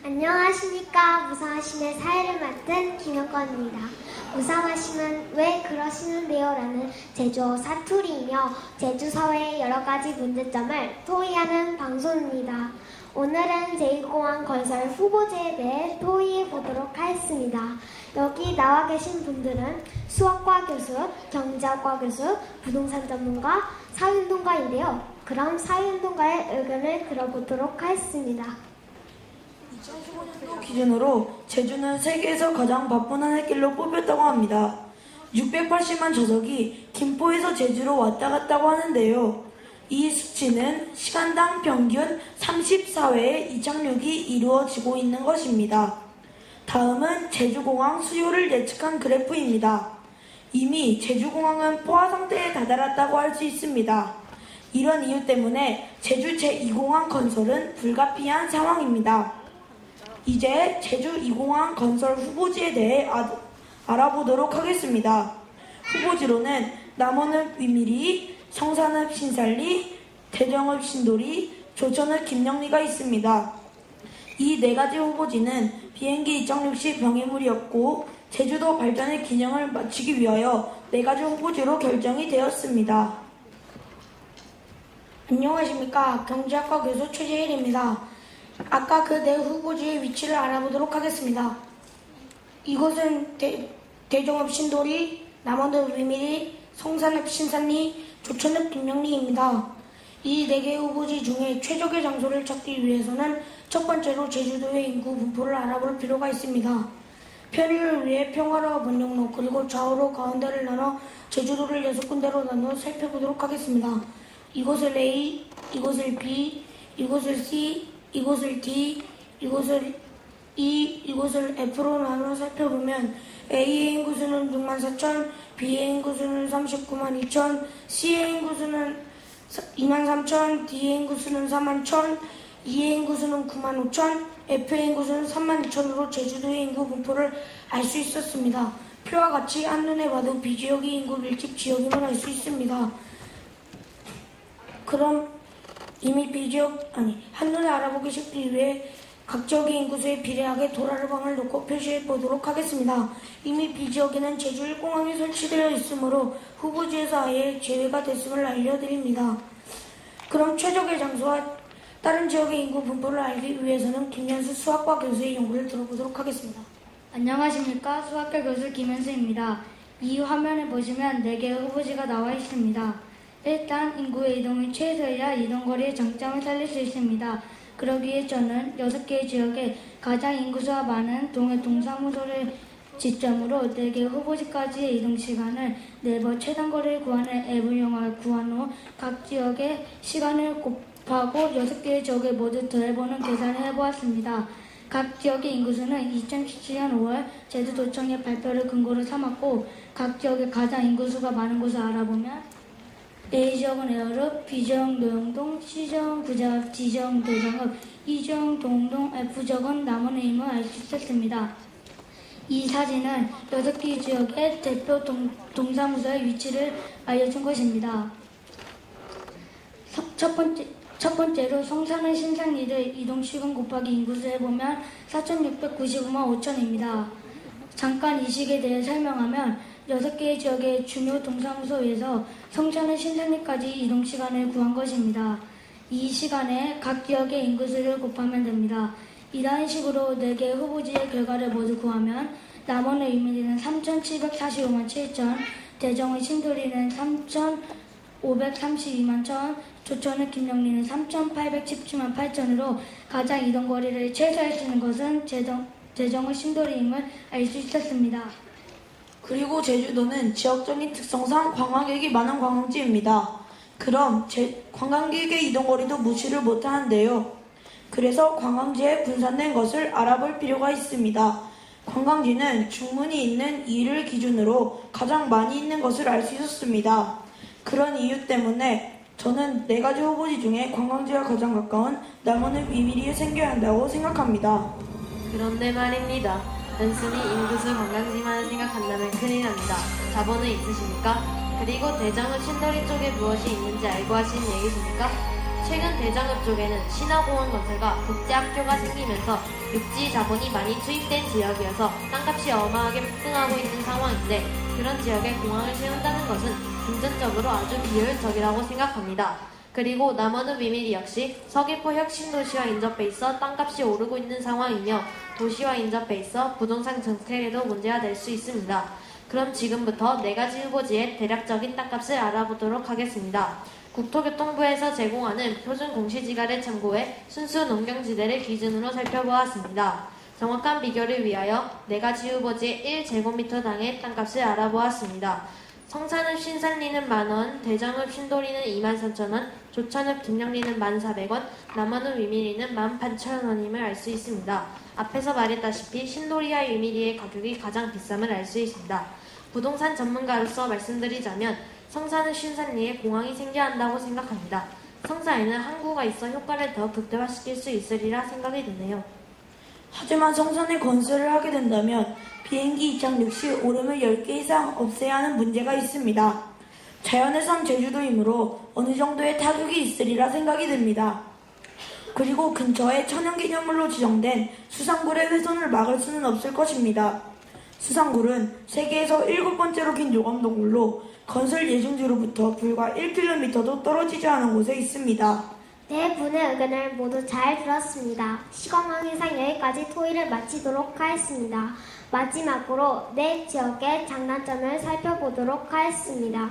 안녕하십니까. 무상하심의 사회를 맡은 김영건입니다. 무상하심은 왜 그러시는데요? 라는 제주어 사투리이며 제주사회의 여러가지 문제점을 토의하는 방송입니다. 오늘은 제2공항 건설 후보지에 대해 토의해보도록 하겠습니다. 여기 나와 계신 분들은 수학과 교수, 경제학과 교수, 부동산 전문가, 사회운동가인데요. 그럼 사회운동가의 의견을 들어보도록 하겠습니다. 2015년도 기준으로 제주는 세계에서 가장 바쁜 하늘길로 뽑혔다고 합니다. 680만 좌석이 김포에서 제주로 왔다 갔다고 하는데요. 이 수치는 시간당 평균 34회의 이착륙이 이루어지고 있는 것입니다. 다음은 제주공항 수요를 예측한 그래프입니다. 이미 제주공항은 포화 상태에 다다랐다고 할 수 있습니다. 이런 이유 때문에 제주 제2공항 건설은 불가피한 상황입니다. 이제 제주 2공항 건설 후보지에 대해 알아보도록 하겠습니다. 후보지로는 남원읍 위미리, 성산읍 신살리, 대정읍 신도리, 조천읍 김영리가 있습니다. 이 네 가지 후보지는 비행기 이착륙 시 병해물이었고 제주도 발전의 기능을 맞추기 위하여 네 가지 후보지로 결정이 되었습니다. 안녕하십니까. 경제학과 교수 최재일입니다. 아까 그 네 후보지의 위치를 알아보도록 하겠습니다. 이곳은 대정읍 신도리, 남원읍 위미리, 성산읍 신산리, 조천읍 김영리입니다. 이 네 개의 후보지 중에 최적의 장소를 찾기 위해서는 첫 번째로 제주도의 인구 분포를 알아볼 필요가 있습니다. 편의를 위해 평화로와 번영로 그리고 좌우로 가운데를 나눠 제주도를 6군데로 나눠 살펴보도록 하겠습니다. 이곳을 A, 이곳을 B, 이곳을 C, 이곳을 D, 이곳을 E, 이곳을 F로 나눠 살펴보면 A의 인구수는 64,000, B의 인구수는 392,000, C의 인구수는 23,000, D의 인구수는 41,000, E의 인구수는 95,000, F의 인구수는 32,000으로 제주도의 인구 분포를 알 수 있었습니다. 표와 같이 한눈에 봐도 B지역의 인구 밀집 지역임을 알 수 있습니다. 그럼 이미 한눈에 알아보기 쉽기 위해 각 지역의 인구수에 비례하게 도라르방을 놓고 표시해 보도록 하겠습니다. 이미 B지역에는 제주 1공항이 설치되어 있으므로 후보지에서 아예 제외가 됐음을 알려드립니다. 그럼 최적의 장소와 다른 지역의 인구 분포를 알기 위해서는 김현수 수학과 교수의 연구를 들어보도록 하겠습니다. 안녕하십니까. 수학과 교수 김현수입니다. 이 화면에 보시면 4개의 후보지가 나와 있습니다. 일단 인구의 이동이 최소해야 이동거리의 장점을 살릴 수 있습니다. 그러기에 저는 6개의 지역에 가장 인구수가 많은 동사무소를 지점으로 4개의 후보지까지의 이동시간을 네버 최단거리를 구하는 앱을 이용하여 구한 후 각 지역의 시간을 곱하고 6개의 지역을 모두 더해보는 계산을 해보았습니다. 각 지역의 인구수는 2017년 5월 제주도청의 발표를 근거로 삼았고 각 지역의 가장 인구수가 많은 곳을 알아보면 A지역은 에어읍, B지역은 노영동, C지역은 구자읍, D지역은 대정읍, E지역은 동동, F지역은 남원읍임을 알 수 있었습니다. 이 사진은 6개 지역의 대표 동사무소의 위치를 알려준 것입니다. 첫 번째로 성산의 신산리를 이동시간 곱하기 인구수 해보면 4,695만 5천입니다. 잠깐 이 식에 대해 설명하면 6개의 지역의 주요 동사무소에서 성산의 신산리까지 이동시간을 구한 것입니다. 이 시간에 각 지역의 인구수를 곱하면 됩니다. 이러한 식으로 4개의 후보지의 결과를 모두 구하면 남원의 위미리는 3,745만 7천, 대정의 신도리는 3,532만 1천, 조천의 김영리는 3,817만 8천으로 가장 이동거리를 최소화할 수 있는 것은 대정의 신도리임을 알 수 있었습니다. 그리고 제주도는 지역적인 특성상 관광객이 많은 관광지입니다. 그럼 관광객의 이동거리도 무시를 못하는데요. 그래서 관광지에 분산된 것을 알아볼 필요가 있습니다. 관광지는 중문이 있는 이를 기준으로 가장 많이 있는 것을 알 수 있었습니다. 그런 이유 때문에 저는 4가지 후보지 중에 관광지와 가장 가까운 남원읍 위미리에 생겨야 한다고 생각합니다. 그런데 말입니다. 단순히 인구수 관광지만을 생각한다면 큰일 납니다. 자본은 있으십니까? 그리고 대장읍 신도리 쪽에 무엇이 있는지 알고 하시는 얘기십니까? 최근 대장읍 쪽에는 신화공원 건설과 국제학교가 생기면서 육지 자본이 많이 투입된 지역이어서 땅값이 어마하게 폭등하고 있는 상황인데 그런 지역에 공항을 세운다는 것은 금전적으로 아주 비효율적이라고 생각합니다. 그리고 남원읍 위미리 역시 서귀포 혁신도시와 인접해 있어 땅값이 오르고 있는 상황이며 도시와 인접해 있어 부동산 정책에도 문제가 될 수 있습니다. 그럼 지금부터 4가지 후보지의 대략적인 땅값을 알아보도록 하겠습니다. 국토교통부에서 제공하는 표준 공시지가를 참고해 순수 농경지대를 기준으로 살펴보았습니다. 정확한 비교를 위하여 4가지 후보지의 1제곱미터당의 땅값을 알아보았습니다. 성산읍 신산리는 만원, 대장읍 신도리는 23,000원, 조천읍 김영리는 1,400원, 남원읍 위미리는 18,000원임을 알 수 있습니다. 앞에서 말했다시피 신도리와 위미리의 가격이 가장 비쌈을 알 수 있습니다. 부동산 전문가로서 말씀드리자면 성산읍 신산리에 공항이 생겨야 한다고 생각합니다. 성산에는 항구가 있어 효과를 더 극대화시킬 수 있으리라 생각이 드네요. 하지만 성산에 건설을 하게 된다면 비행기 이착륙 시 오름을 10개 이상 없애야 하는 문제가 있습니다. 자연의 선 제주도이므로 어느 정도의 타격이 있으리라 생각이 듭니다. 그리고 근처에 천연기념물로 지정된 수상굴의 훼손을 막을 수는 없을 것입니다. 수상굴은 세계에서 7번째로 긴 요감동굴로 건설 예정지로부터 불과 1km도 떨어지지 않은 곳에 있습니다. 네 분의 의견을 모두 잘 들었습니다. 시공항해상 여기까지 토의를 마치도록 하겠습니다. 마지막으로 내 지역의 장단점을 살펴보도록 하겠습니다.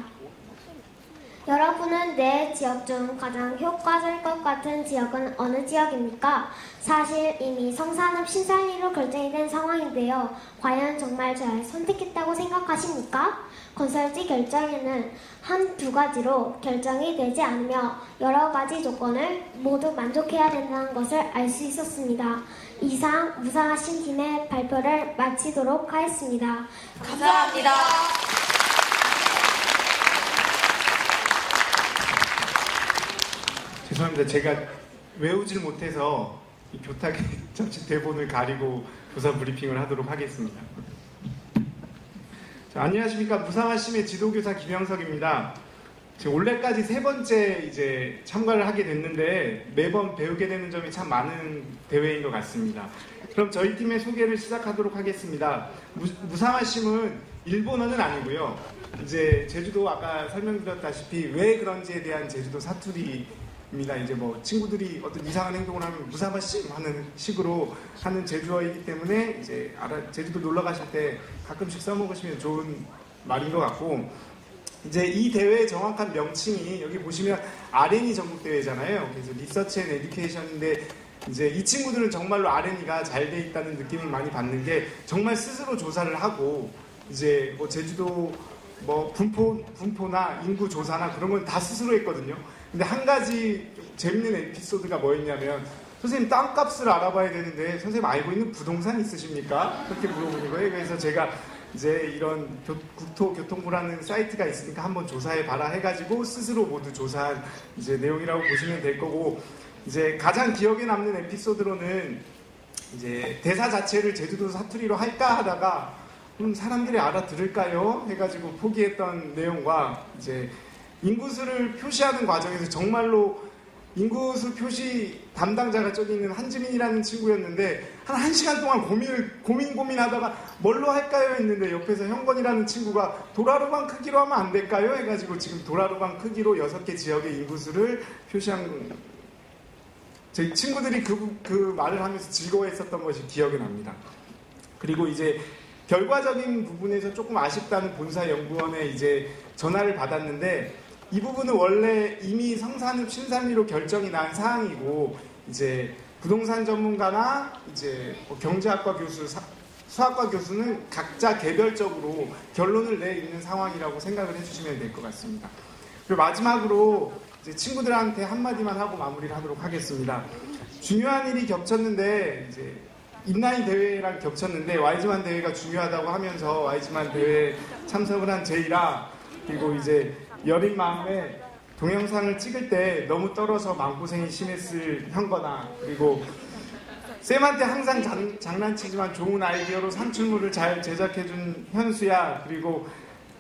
여러분은 내 지역 중 가장 효과적일 것 같은 지역은 어느 지역입니까? 사실 이미 성산읍 신산리로 결정이 된 상황인데요. 과연 정말 잘 선택했다고 생각하십니까? 건설지 결정에는 한두 가지로 결정이 되지 않으며 여러 가지 조건을 모두 만족해야 된다는 것을 알 수 있었습니다. 이상 무상하신 팀의 발표를 마치도록 하겠습니다. 감사합니다. 죄송합니다. 제가 외우질 못해서 이 교탁에 잠시 대본을 가리고 조사 브리핑을 하도록 하겠습니다. 자, 안녕하십니까. 무상하심의 지도교사 김영석입니다. 제가 올해까지 3번째 이제 참가를 하게 됐는데 매번 배우게 되는 점이 참 많은 대회인 것 같습니다. 그럼 저희 팀의 소개를 시작하도록 하겠습니다. 무상하심은 일본어는 아니고요. 이제 제주도 아까 설명드렸다시피 왜 그런지에 대한 제주도 사투리입니다. 이제 뭐 친구들이 어떤 이상한 행동을 하면 무상하심 하는 식으로 하는 제주어이기 때문에 이제 제주도 놀러 가실 때 가끔씩 써먹으시면 좋은 말인 것 같고, 이제 이 대회의 정확한 명칭이 여기 보시면 R&E 전국대회잖아요. 그래서 리서치 앤 에듀케이션인데 이제 이 친구들은 정말로 R&E가 잘 돼 있다는 느낌을 많이 받는 게 정말 스스로 조사를 하고 이제 뭐 제주도 뭐 분포나 인구 조사나 그런 건 다 스스로 했거든요. 근데 한 가지 좀 재밌는 에피소드가 뭐였냐면 선생님 땅값을 알아봐야 되는데 선생님 알고 있는 부동산 있으십니까? 그렇게 물어보는 거예요. 그래서 제가 이제 이런 국토교통부라는 사이트가 있으니까 한번 조사해봐라 해가지고 스스로 모두 조사한 이제 내용이라고 보시면 될 거고, 이제 가장 기억에 남는 에피소드로는 이제 대사 자체를 제주도 사투리로 할까 하다가 사람들이 알아들을까요? 해가지고 포기했던 내용과 이제 인구수를 표시하는 과정에서 정말로 인구수 표시 담당자가 저기 있는 한지민이라는 친구였는데 한 1시간 동안 고민하다가 뭘로 할까요? 했는데 옆에서 형건이라는 친구가 도라루방 크기로 하면 안 될까요? 해가지고 지금 도라루방 크기로 6개 지역의 인구수를 표시한 제 친구들이 그 말을 하면서 즐거워했었던 것이 기억이 납니다. 그리고 이제 결과적인 부분에서 조금 아쉽다는 본사연구원에 이제 전화를 받았는데 이 부분은 원래 이미 성산읍 신산리로 결정이 난 사항이고 이제 부동산 전문가나 이제 뭐 경제학과 교수, 수학과 교수는 각자 개별적으로 결론을 내 있는 상황이라고 생각을 해주시면 될 것 같습니다. 그리고 마지막으로 이제 친구들한테 한마디만 하고 마무리를 하도록 하겠습니다. 중요한 일이 겹쳤는데 이제 인라인 대회랑 겹쳤는데 와이즈만 대회가 중요하다고 하면서 와이즈만 대회에 참석을 한 제이라 그리고 이제 여린 마음에 동영상을 찍을 때 너무 떨어서 마음고생이 심했을 현거나, 그리고 쌤한테 항상 장난치지만 좋은 아이디어로 산출물을 잘 제작해준 현수야, 그리고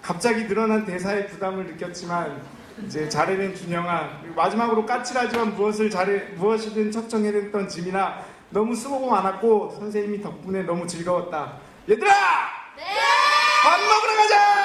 갑자기 늘어난 대사에 부담을 느꼈지만 이제 잘해낸 준영아, 그리고 마지막으로 까칠하지만 무엇이든 척정해냈던 지민아, 너무 수고 많았고 선생님이 덕분에 너무 즐거웠다. 얘들아! 네! 밥 먹으러 가자!